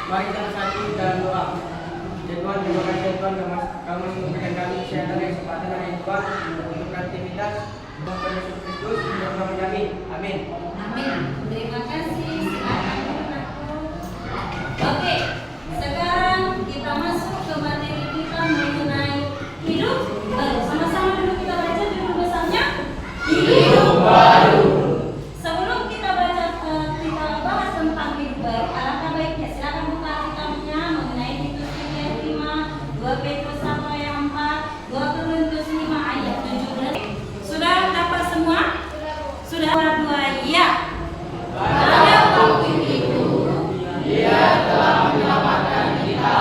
Mari kita bersatu dalam doa. Ya Tuhan, terima kasih ya Tuhan, kamu masih memberikan kami kesehatan dan kesempatan dari Tuhan untuk aktivitas Tuhan Yesus Kristus. Terima kasih. Amin. Amin. Terima kasih. Silakan Anakku. Oke, sekarang kita masuk ke materi kita mengenai hidup baru. Sama-sama dulu kita baca judul besarnya Hidup Baru. Sebelum kita baca kita bahas tentang hidup baru, alangkah baiknya silakan buka kitabnya mengenai Titus 3:5, 2 Petrus 1 ayat 4, 2 Korintus 5 ayat 17. Sudah dapat semua? Sudah dua ya. Pada waktu itu Dia telah menyelamatkan kita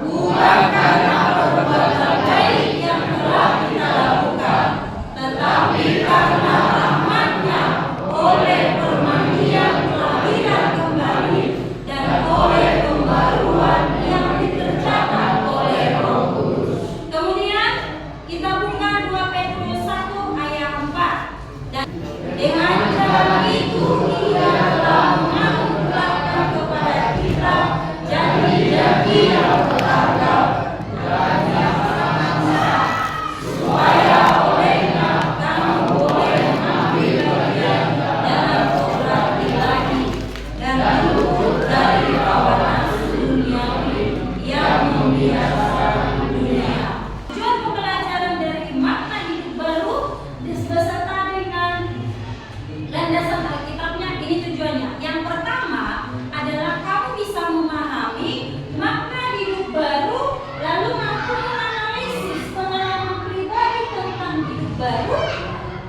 bukan karena perbuatan baik yang telah kita lakukan, tetapi karena rahmat-Nya oleh permandian kelahiran kembali dan oleh pembaruan yang dikerjakan oleh Roh Kudus. Kemudian kita buka 2 Petrus 1 ayat 4. Dan dengan cara itu Dia telah menganugerahkan kepada kita janji-janji yang berharga dan yang sangat besar, supaya olehnya kamu boleh mengambil bagian dalam program ilahi dan luput dari hawa nafsu duniawi yang membiasakan dunia. Tujuan pembelajaran dari makna hidup baru beserta dengan landasan Alkitabnya ini tujuannya. Yang pertama adalah kamu bisa memahami makna hidup baru, lalu mampu menganalisis pengalaman pribadi tentang hidup baru,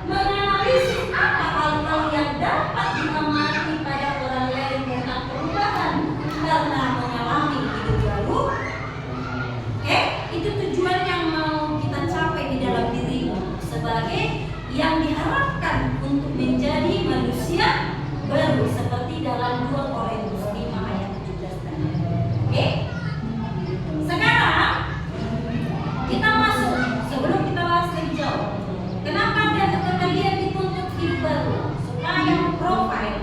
menganalisis apa hal-hal yang dapat diamati pada orang lain tentang perubahan karena mengalami hidup baru. Oke, itu tujuan yang mau kita capai di dalam dirimu sebagai yang diharapkan untuk menjadi manusia baru seperti dalam 2 Korintus 5 ayat 17 tadi. Oke? Sekarang kita masuk sebelum kita bahas lebih jauh. Kenapa kalian dituntut hidup baru? Supaya profil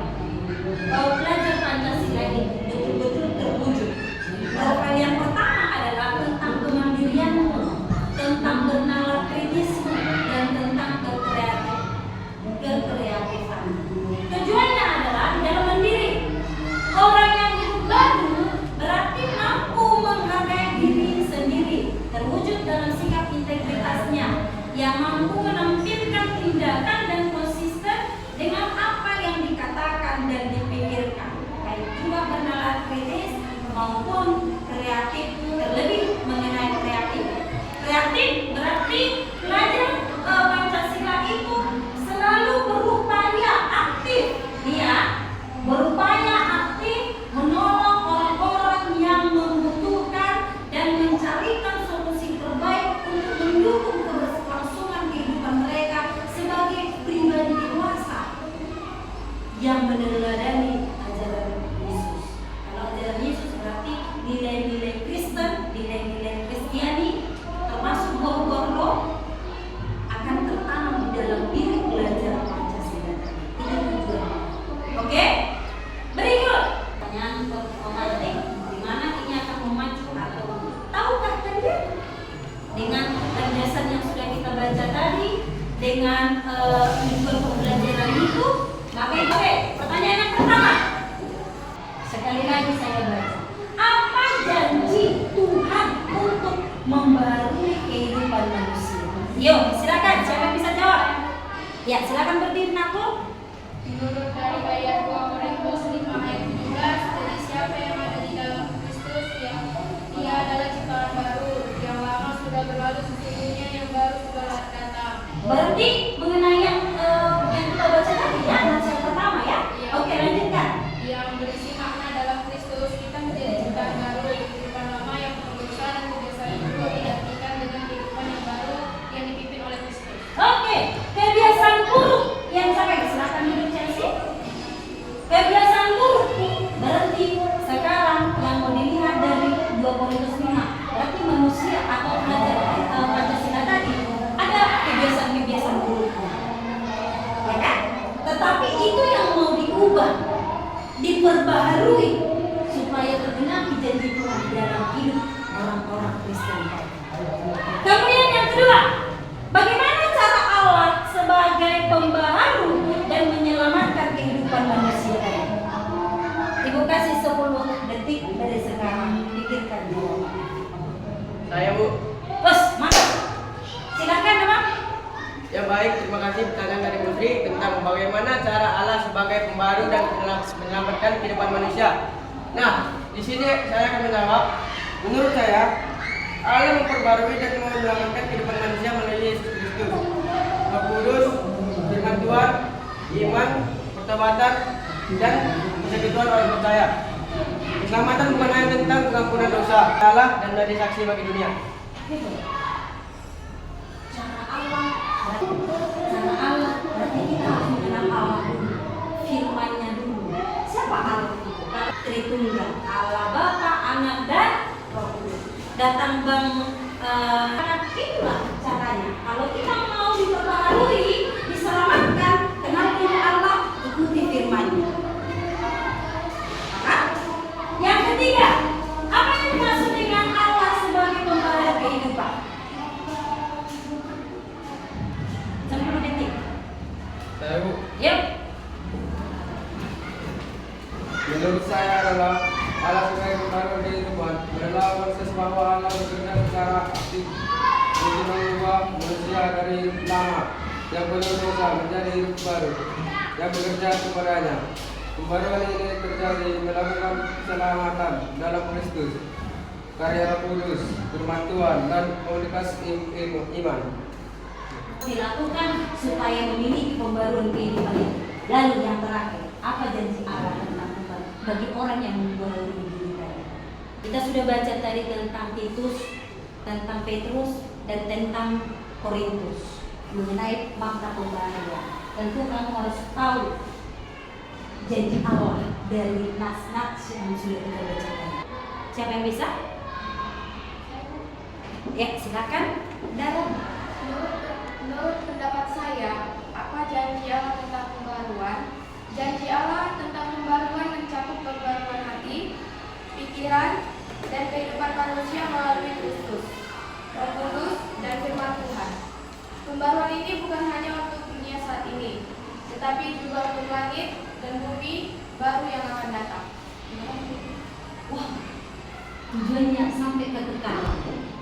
belajar Pancasila ini betul-betul terwujud. Profil yang pertama adalah tentang kemandirianmu, tentang bernalar kritismu, dan tentang kekreatifan. Tujuannya adalah di dalam mandiri. Orang yang hidup baru berarti mampu menghargai diri sendiri, terwujud dalam sikap integritasnya, yang mampu menampilkan tindakan dan konsisten dengan apa yang dikatakan dan dipikirkan, baik juga bernalar kritis maupun kreatif, terlebih mengenai kreatif. Kreatif berarti belajar Pancasila itu selalu berupaya aktif, berupaya aktif menolong orang-orang yang membutuhkan dan mencarikan solusi terbaik untuk mendukung keberlangsungan kehidupan mereka sebagai pribadi dewasa yang meneladani ajaran Yesus. Kalau ajaran Yesus berarti nilai-nilai Kristen, nilai-nilai Kristiani, termasuk bau-bau roh akan tertanam di dalam diri belajar Pancasila. Ini tujuannya. Oke? Berikut pertanyaan pemancing, di mana ini akan memacu atau tahukah kalian dengan landasan yang sudah kita baca tadi, dengan tujuan pembelajaran itu? Oke, pertanyaan yang pertama. Sekali lagi saya baca. Apa janji Tuhan untuk membarui kehidupan manusia? Yuk, silakan. Siapa yang bisa jawab? Ya, silakan berdiri, Nakul. Menurut dari ayat 2 Korintus 5 ayat 17, jadi siapa yang ada di dalam Kristus, dia adalah ciptaan baru, yang lama sudah berlalu, sesungguhnya yang baru sudah datang. Berarti mengenai yang kita baca tadi ya, yang pertama ya. Iya. Oke, lanjutkan. Yang berisi makna dalam Kristus, kita menjadi ciptaan baru, kehidupan lama yang berdosa dan kebiasaan itu digantikan dengan kehidupan yang baru yang dipimpin oleh Kristus. Oke, kebiasaan buruk yang sampai silakan duduk Chelsea. Kebiasaan buruk berarti sekarang yang mau dilihat dari 2 Korintus 5, berarti manusia atau belajar Pancasila tadi ada kebiasaan-kebiasaan buruk. sebagai pembaru dan menyelamatkan kehidupan manusia. Nah, di sini saya akan menjawab. Menurut saya, Allah memperbarui dan menyelamatkan kehidupan manusia melalui Yesus Kristus. Roh Kudus, firman Tuhan, iman, pertobatan, dan persekutuan orang percaya. Keselamatan bukan hanya tentang pengampunan dosa, Allah dan menjadi saksi bagi dunia. Cara Allah berarti kita harus mengenal Allah dulu, firman-Nya dulu. Siapa Allah itu? Tritunggal, Allah Bapa, Anak dan Roh Kudus. Datang itulah caranya. Kalau kita mau diperbaharui, diselamatkan, kenal dengan Allah, ikuti firman-Nya. Yang ketiga, apa yang dimaksud dengan Allah sebagai pembaharu kehidupan? 10 detik. Tahu? Yuk. Menurut saya adalah Allah sebagai pembaru kehidupan adalah proses bahwa Allah bekerja secara aktif untuk mengubah manusia dari lama yang penuh dosa menjadi hidup baru yang bekerja kepadanya. Pembaruan ini terjadi melakukan keselamatan dalam Kristus, karya Roh Kudus, firman Tuhan, dan komunitas iman. Dilakukan supaya memiliki pembaruan kehidupan ini. Lalu yang terakhir, apa janji Allah tentang Tuhan bagi orang yang membaharui diri tadi? Kita sudah baca tadi tentang Titus, tentang Petrus, dan tentang Korintus mengenai makna pembaharuan. Tentu kamu harus tahu janji Allah dari nas-nas yang sudah kita baca tadi. Siapa yang bisa? Ya, silakan. Dalam. Menurut pendapat saya, apa janji Allah tentang pembaruan? Janji Allah tentang pembaruan mencakup pembaruan hati, pikiran, dan kehidupan manusia melalui Kristus, Roh Kudus, dan firman Tuhan. Pembaruan ini bukan hanya untuk dunia saat ini, tetapi juga untuk langit dan bumi baru yang akan datang. Wah, tujuannya sampai ke kekal,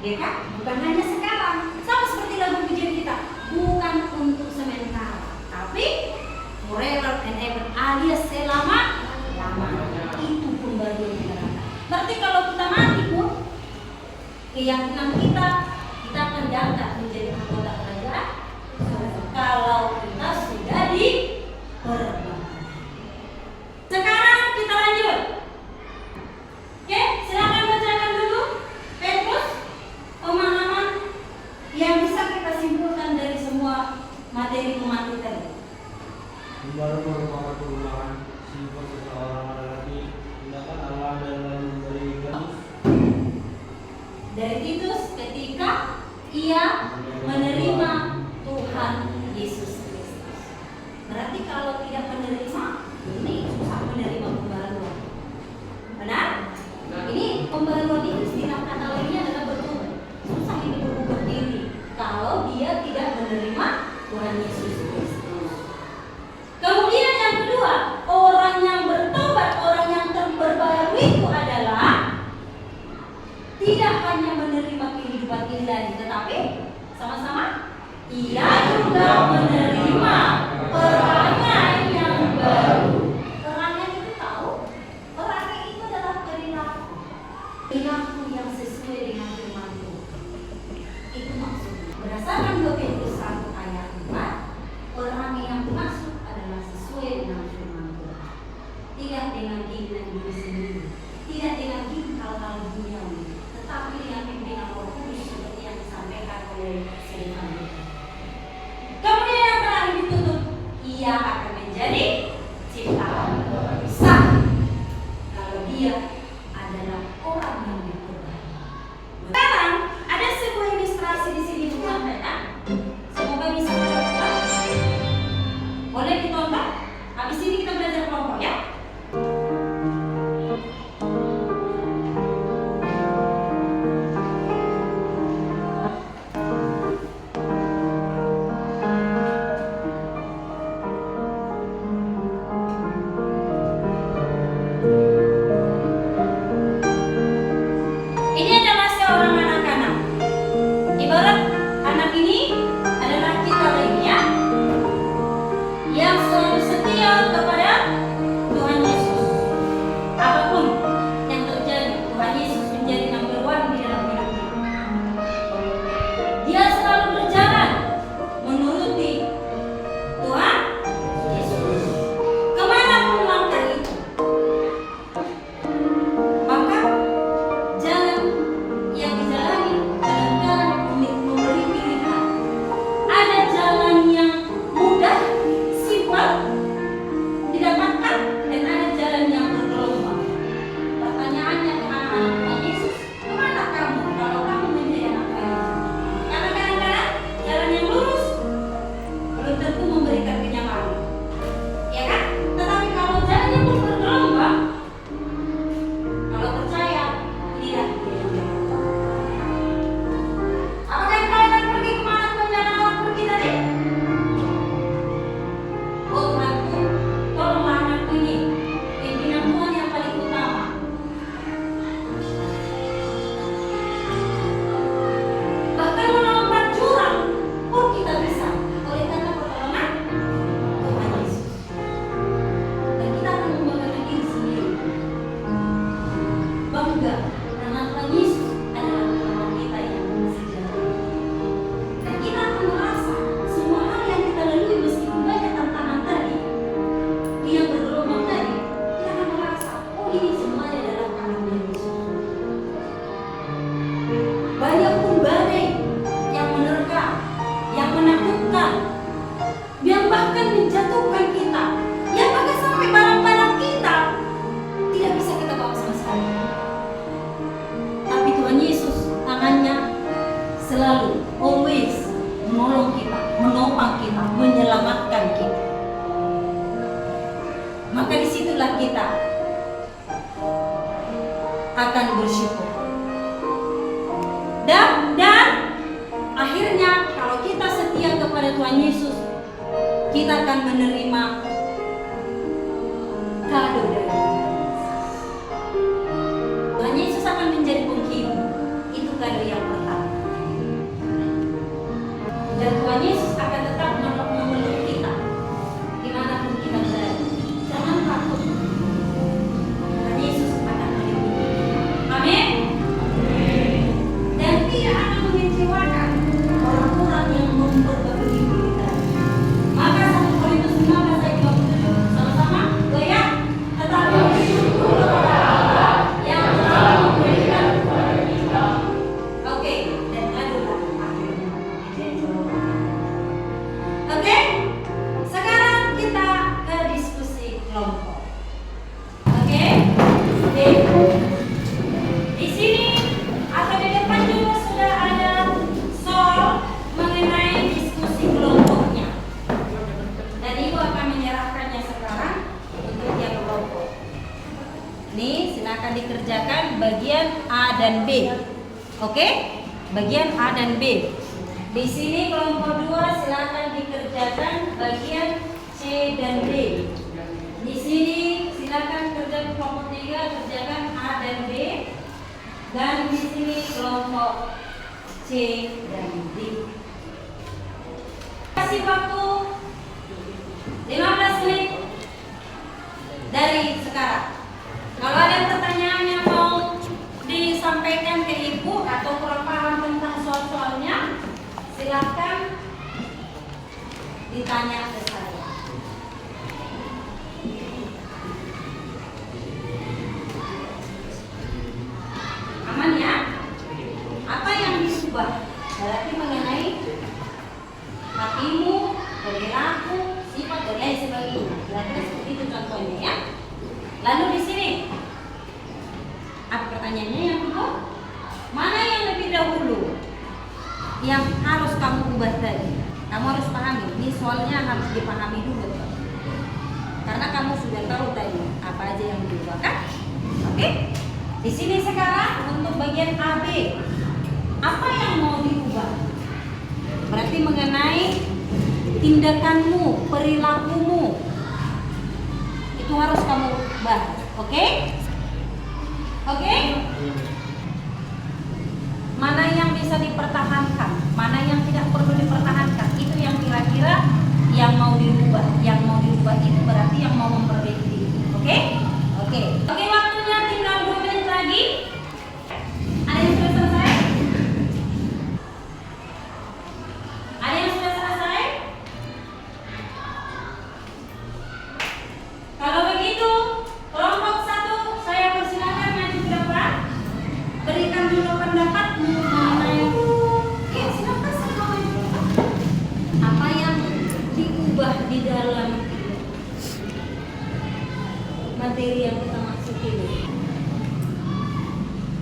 ya kan? Bukan hanya sekarang. Sama seperti lagu pujian kita, bukan untuk sementara, tapi forever and ever, alias selama-lamanya. Itu pembaruan kita. Berarti kalau kita mati pun, keyakinan kita akan diangkat menjadi anggota kerajaan. Kalau kita sudah diperbaharui. Sekarang kita lanjut. Oke, silakan bacakan dulu Petrus, pemahaman yang bisa kita simpulkan dari semua materi pemateri tadi. Pembaruan merupakan perubahan sifat seseorang adalah tindakan Allah dan lalu memberikan Dari Titus ketika ia menerima Tuhan Yesus Kristus. Berarti kalau tidak menerima, ini susah menerima pembaruan. Benar? Ini pembaruan ini istilah kata lainnya adalah bertobat. Susah ini berubah diri kalau dia tidak menerima Tuhan Yesus Kristus. Kemudian yang kedua, orang yang bertobat, orang yang terperbarui itu adalah tidak hanya menerima kehidupan ilahi, tetapi sama-sama ia juga menerima perangai yang baru. Perangai itu tahu? Perangai itu adalah perilaku yang sesuai dengan firman Tuhan. Itu maksudnya. Berdasarkan 2 Petrus 1 ayat 4, perangai yang dimaksud adalah sesuai dengan firman Tuhan. Tidak dengan keinginan diri sendiri, tidak dengan hal-hal duniawi, tetapi dengan pimpinan Roh Kudus seperti yang disampaikan oleh firman Tuhan. Kemudian yang terakhir ditutup, ia akan menjadi ciptaan sah kalau dia adalah orang yang diperbaharui. Sekarang ada sebuah ilustrasi di sini menyampaikan. Semoga bisa ditonton. Boleh ditonton? Habis ini kita belajar kelompok ya. kita akan menerima kado dari Tuhan Yesus akan menjadi penghibur. Itu kado yang pertama. Dan Tuhan Yesus akan tetap memeluk kita dimanapun kita berada. Jangan takut. Tuhan Yesus akan melindungi kita. Amin. Dan tidak akan mengecewakan orang-orang yang memperbaiki kita. Maka 1 Korintus 15 ayat 27 sama-sama goyang. Tetapi bersyukur kepada Allah yang telah memberikan kepada kita. Oke, dan adulah akhirnya menjadi jawaban. Oke, sekarang kita ke diskusi kelompok. Oke, di sini atau di depan juga sudah ada soal mengenai diskusi kelompoknya. Dan Ibu akan menyerahkannya sekarang untuk tiap kelompok. Ini silakan dikerjakan bagian A dan B. Oke? Bagian A dan B. Di sini kelompok 2 silakan dikerjakan bagian C dan D. Di sini silakan kerjakan kelompok 3 kerjakan A dan B. Dan di sini kelompok C dan D. Kasih waktu 15 menit dari sekarang. Kalau ada pertanyaan yang mau disampaikan ke Ibu atau kurang paham tentang soal-soalnya, silakan ditanya ke saya. Aman ya? Apa yang diubah? Berarti mengenai hatimu, perilaku, sifat dan lain sebagainya. Berarti seperti itu contohnya ya. Lalu di sini apa pertanyaannya yang kedua? Mana yang lebih dahulu yang harus kamu ubah tadi? Kamu harus pahami. Ini soalnya harus dipahami dulu, karena kamu sudah tahu tadi apa aja yang diubah kan? Oke? Di sini sekarang untuk bagian AB, apa yang mau diubah? Berarti mengenai tindakanmu, perilakumu, itu harus kamu bahas. Oke? Oke? Mana yang bisa dipertahankan, mana yang tidak perlu dipertahankan, itu yang kira-kira yang mau dirubah. Yang mau dirubah itu berarti yang mau memperbaiki diri. Oke? Oke. Oke, waktunya tinggal 2 menit lagi. Ada yang sudah selesai? Ada yang sudah selesai? Kalau begitu, kelompok 1 saya persilakan maju ke depan. Berikan dulu pendapatmu mengenai silakan semua. Apa yang diubah di dalam materi yang kita maksud ini?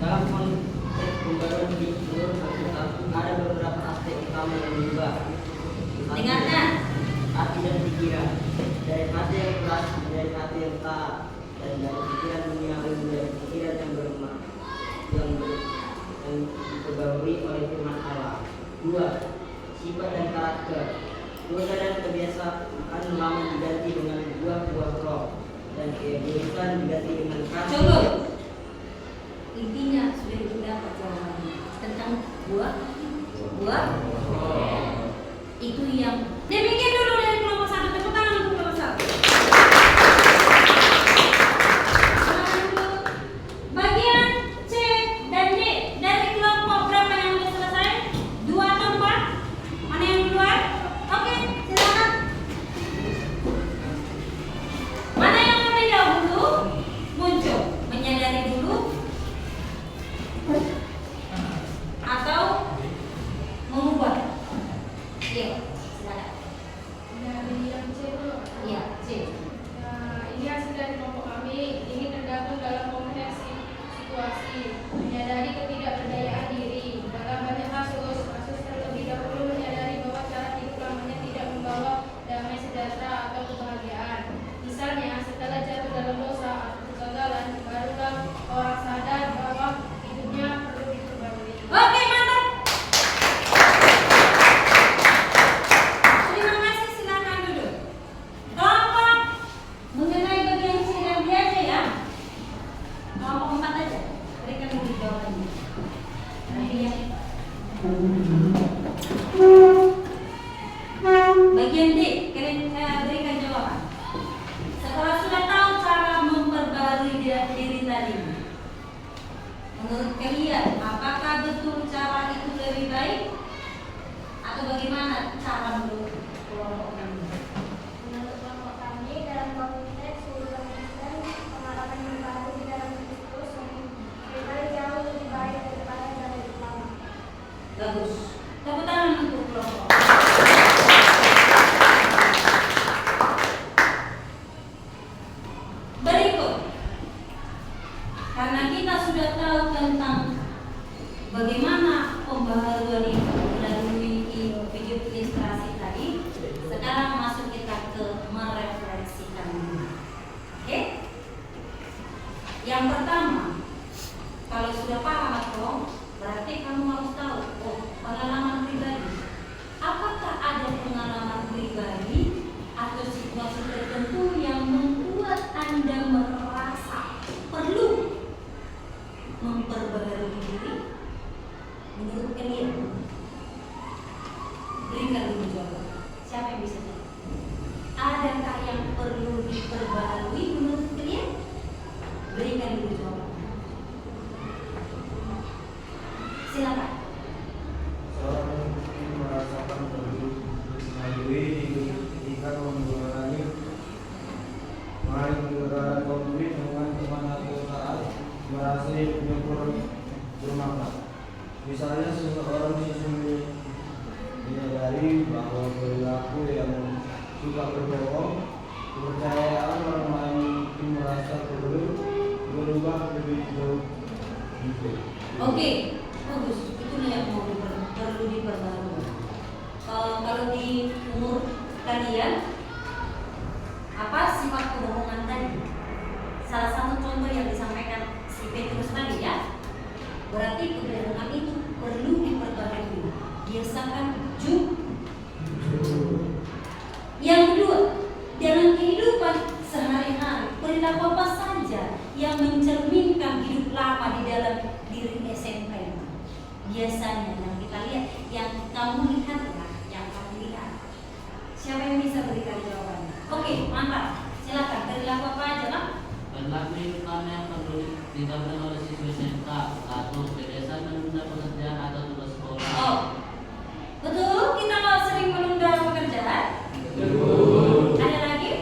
Dalam konteks pembaruan fitur ada beberapa aspek utama yang berubah. Dengarkan. Hati dan pikiran, dari hati yang keras menjadi hati yang taat, dan dari pikiran duniawi menjadi pikiran yang beremah, yang diperbarui oleh firman Allah. 2. Sifat dan karakter. Dosa dan kebiasaan lama diganti dengan buah-buah roh, dan keegoisan diganti dengan kasih. Coba. Intinya sudah didapat jawabannya tentang buah. Itu yang demikian dulu dari kelompok 1. Tepuk tangan untuk kelompok 1. Bagian C dan D dari kelompok berapa yang sudah selesai? 2 atau 4? Mana yang duluan? Oke, silakan. Mana yang lebih dahulu muncul? Menyadari dulu atau mengubah? Iya, silakan. Bagian D, kalian berikan jawaban. Setelah sudah tahu cara memperbarui diri tadi, menurut kalian, apakah betul cara itu lebih baik? Atau bagaimana cara menurut kelompok kami? Menurut kelompok kami, dalam konteks hubungan Kristen, pengalaman yang baru di dalam Kristus lebih jauh lebih baik daripada yang lebih lama. Bagus. Tepuk tangan untuk kelompok. Berikut, karena kita sudah tahu tentang bagaimana pembaharuan itu melalui video ilustrasi tadi, sekarang masuk kita ke merefleksikan diri. Oke? Yang pertama, kalau sudah paham atau berarti kamu harus tahu pengalaman pribadi. Apakah ada pengalaman pribadi atau situasi tertentu yang membuat Anda merasa perlu memperbaharui diri? Menurut kalian, berikan dulu jawaban. Siapa yang bisa jawab? Adakah yang perlu diperbaharui menurut kalian? Berikan dulu jawaban. Silakan. Seorang yang merasakan perlu mengajuin ketika mengurangi menggunakan konflik dengan teman atau saat merasa kurang bermakna. Misalnya seseorang sesungguhnya menyadari bahwa perilaku yang suka berbohong, kepercayaan orang lain mungkin merasa perlu berubah lebih jauh. Oke, bagus. Itulah yang perlu diperbarui. Kalau di umur kalian, apa sifat kebohongan tadi? Salah satu contoh yang disampaikan si Petrus tadi ya, berarti kebohongan itu perlu diperbarui. Biasakan jujur. Yang kedua, dalam kehidupan sehari-hari, perilaku apa saja yang mencerminkan hidup lama di dalam diri SMP? Biasanya yang kita lihat, yang kamu lihat ya, yang kamu lihat. Siapa yang bisa berikan jawabannya? Oke, mantap. Silakan. Perilaku apa aja, Bang? Perilaku hidup lama yang perlu ditabrak oleh siswa SMK. 1. Kebiasaan menunda pekerjaan atau tugas sekolah. Oh, betul. Kita sering menunda pekerjaan. Betul. Ada lagi?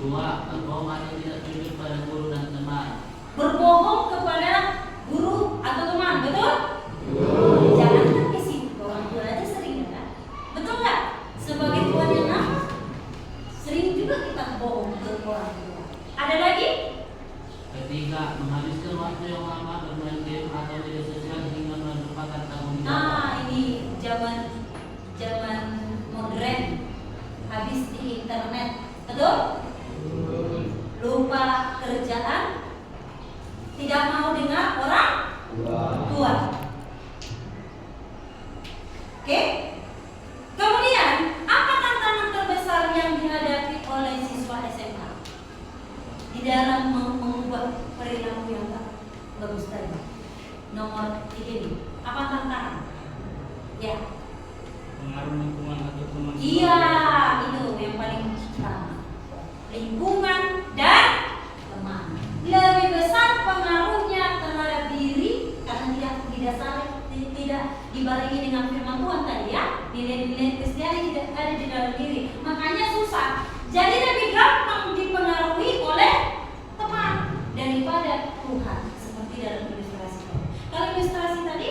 2. Berbohong atau tidak jujur pada guru dan teman. Berbohong kepada guru atau teman, betul? Jangan kan ke situ, orang tua aja sering kan? Betul nggak? Sebagai tuan yang anak, sering juga kita bohong ke orang tua. Ada lagi? 3. Menghabiskan waktu yang lama bermain game atau media sosial hingga melupakan tanggung jawab. Nah, ini zaman modern, habis di internet, betul? Lupa kerjaan, tidak mau dengar orang tua. Oke? Kemudian, apa tantangan terbesar yang dihadapi oleh siswa SMA di dalam mengubah perilaku yang tak bagus tadi? Nomor 3 ini, apa tantangan? Ya. Pengaruh lingkungan atau teman. Iya, itu yang paling utama. Lingkungan dan teman. Lebih besar pengaruhnya terhadap diri karena tidak dibarengi dengan firman Tuhan tadi ya. Nilai-nilai Kristiani tidak ada di dalam diri. Makanya susah. Jadi lebih gampang dipengaruhi oleh teman daripada Tuhan. Seperti dalam ilustrasi tadi. Kalau ilustrasi tadi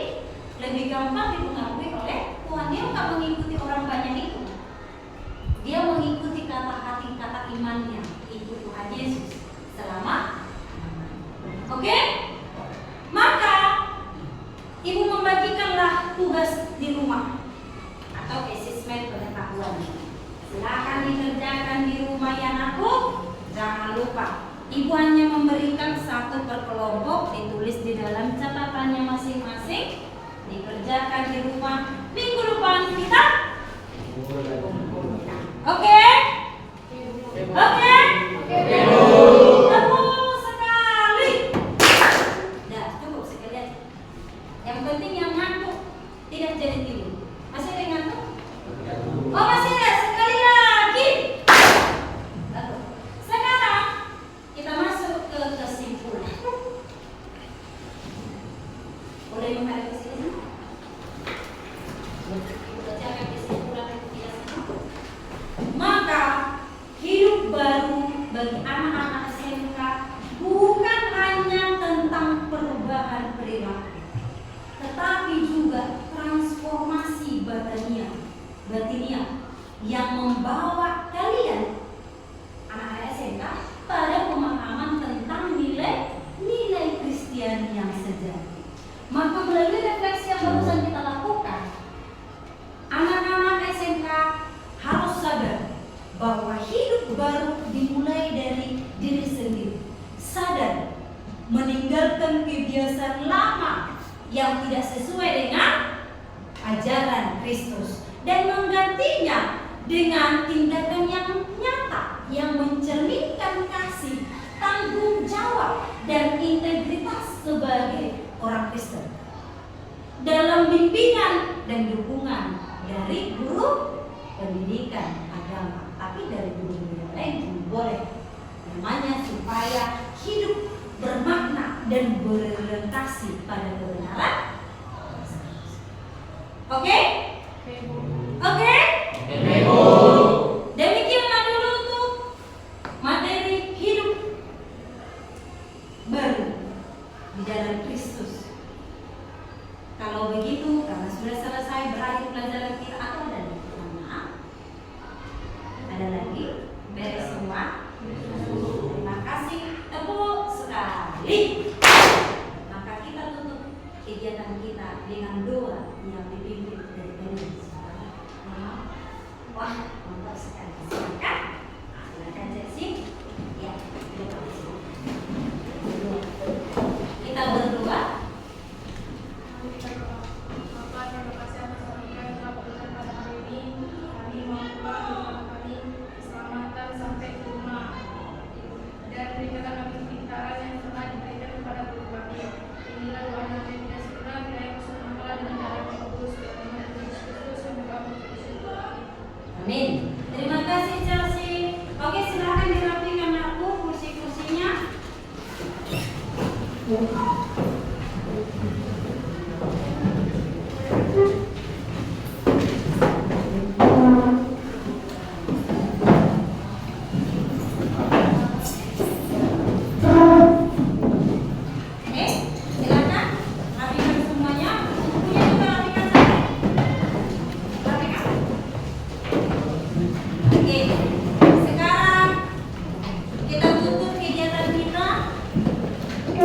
lebih gampang dipengaruhi oleh Tuhan. Dia nggak mengikuti orang banyak itu. Dia mengikuti kata imannya. Ikut Tuhan Yesus selama. Oke? Maka ibu membagikanlah tugas di rumah atau asesmen pengetahuan. Silakan dikerjakan di rumah ya anakku. Jangan lupa, ibu hanya memberikan 1 per kelompok, ditulis di dalam catatannya masing-masing, dikerjakan di rumah. Minggu depan kita oke? Oke? Tepat sekali. Dah, cukup sekali aja. Yang penting yang ngantuk tidak jadi tidur. Masih ada yang ngantuk? Oh masih ada. Sekali lagi. Lalu, sekarang kita masuk ke kesimpulan. Boleh menghadap ke sini? Bacakan kesimpulan itu tidak sama. Maka hidup baru bagi anak-anak SMK bukan hanya tentang perubahan perilaku, tetapi juga transformasi batiniah yang membawa kalian anak-anak SMK pada pemahaman tentang nilai Kristiani yang sejati. Maka melalui refleksi yang barusan kita lakukan, anak-anak SMK harus sadar bahwa hidup baru dimulai dari diri sendiri. Sadar meninggalkan kebiasaan lama yang tidak sesuai dengan ajaran Kristus dan menggantinya dengan tindakan yang nyata yang mencerminkan kasih, tanggung jawab, dan integritas sebagai orang Kristen dalam bimbingan dan dukungan dari guru pendidikan agama, tapi dari guru-guru yang lain juga boleh. Namanya supaya hidup bermakna dan berorientasi pada kebenaran. Oke? Oke? Demikianlah dulu untuk materi hidup baru di dalam Kristus. Kalau begitu, karena sudah selesai berakhir pelajaran kita, atau ada maaf? Ada lagi? Beres semua? Terima kasih. Tepuk sekali. Maka kita tutup kegiatan kita dengan doa yang dipimpin dari Tuhan. Wah, mantap sekali. Silakan. Silakan Cesi. Ya, kita berdoa. Bapak, terima kasih atas anugerah yang telah berikan pada hari ini. Kami mau pulang bersama kami keselamatan sampai ke rumah. Dan berikanlah kami kepintaran yang telah diberikan kepada guru kami. Inilah doa yang tidak sempurna, kiranya kusuk mangkala dengan darah yang kudus, dan nama Yesus Kristus yang berkabung di situ. Amin. Terima kasih Chelsea. Oke, silakan dirapikan aku kursi-kursinya.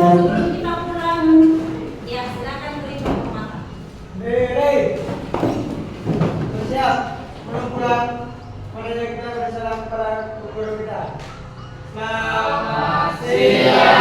Sebelum kita pulang, ya silakan beri penghormatan. Bersiap, belum pulang. Mari kita bersalam kepada guru kita. Selamat siang.